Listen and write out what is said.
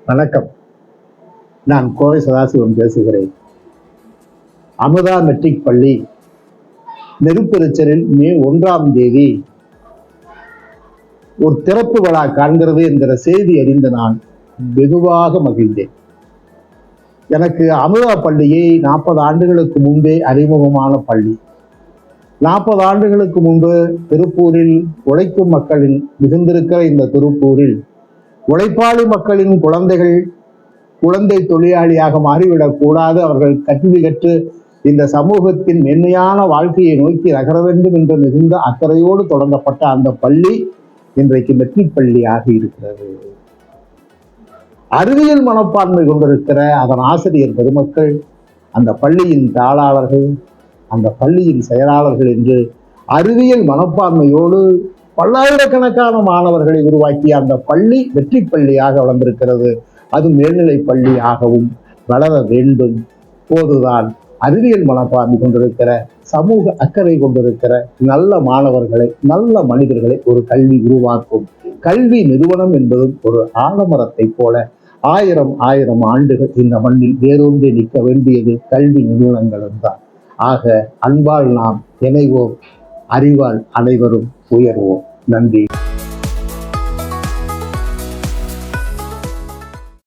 வணக்கம். நான் கோவை சதாசிவம் பேசுகிறேன். அமுதா மெட்ரிக் பள்ளி நெருப்பெரிச்சலில் மே 1ஆம் தேதி ஒரு திறப்பு விழா காண்கிறது என்கிற செய்தி அறிந்து நான் வெகுவாக மகிழ்ந்தேன். எனக்கு அமுதா பள்ளியை 40 ஆண்டுகளுக்கு முன்பே அறிமுகமான பள்ளி. 40 ஆண்டுகளுக்கு முன்பு திருப்பூரில் உழைக்கும் மக்களின் மிகுந்திருக்கிற இந்த திருப்பூரில் உழைப்பாளி மக்களின் குழந்தை தொழிலாளியாக மாறிவிடக் கூடாது, அவர்கள் கல்வி கற்று இந்த சமூகத்தின் மென்மையான வாழ்க்கையை நோக்கி நகர வேண்டும் என்று மிகுந்த அக்கறையோடு தொடங்கப்பட்ட அந்த பள்ளி இன்றைக்கு மெட்ரிக் பள்ளியாக இருக்கிறது. அறிவியல் மனப்பான்மை கொண்டிருக்கிற அதன் ஆசிரியர் பெருமக்கள், அந்த பள்ளியின் தாளாளர்கள், அந்த பள்ளியின் செயலாளர்கள் என்று அறிவியல் மனப்பான்மையோடு பல்லாயிரக்கணக்கான மாணவர்களை உருவாக்கிய அந்த பள்ளி வெற்றி பள்ளியாக வளர்ந்திருக்கிறது. அது மேல்நிலை பள்ளியாகவும் வளர வேண்டும். போதுதான் அறிவியல் மனப்பான்மை கொண்டிருக்கிற, சமூக அக்கறை கொண்டிருக்கிற நல்ல மாணவர்களை, நல்ல மனிதர்களை ஒரு கல்வி உருவாக்கும். கல்வி நிறுவனம் என்பதும் ஒரு ஆலமரத்தை போல ஆயிரம் ஆண்டுகள் இந்த மண்ணில் வேரூன்றி நிற்க வேண்டியது கல்வி நிறுவனங்களும் தான். ஆக அன்பால் நாம் இணைவோம், அறிவால் அனைவரும் உயர்வோம். நன்றி.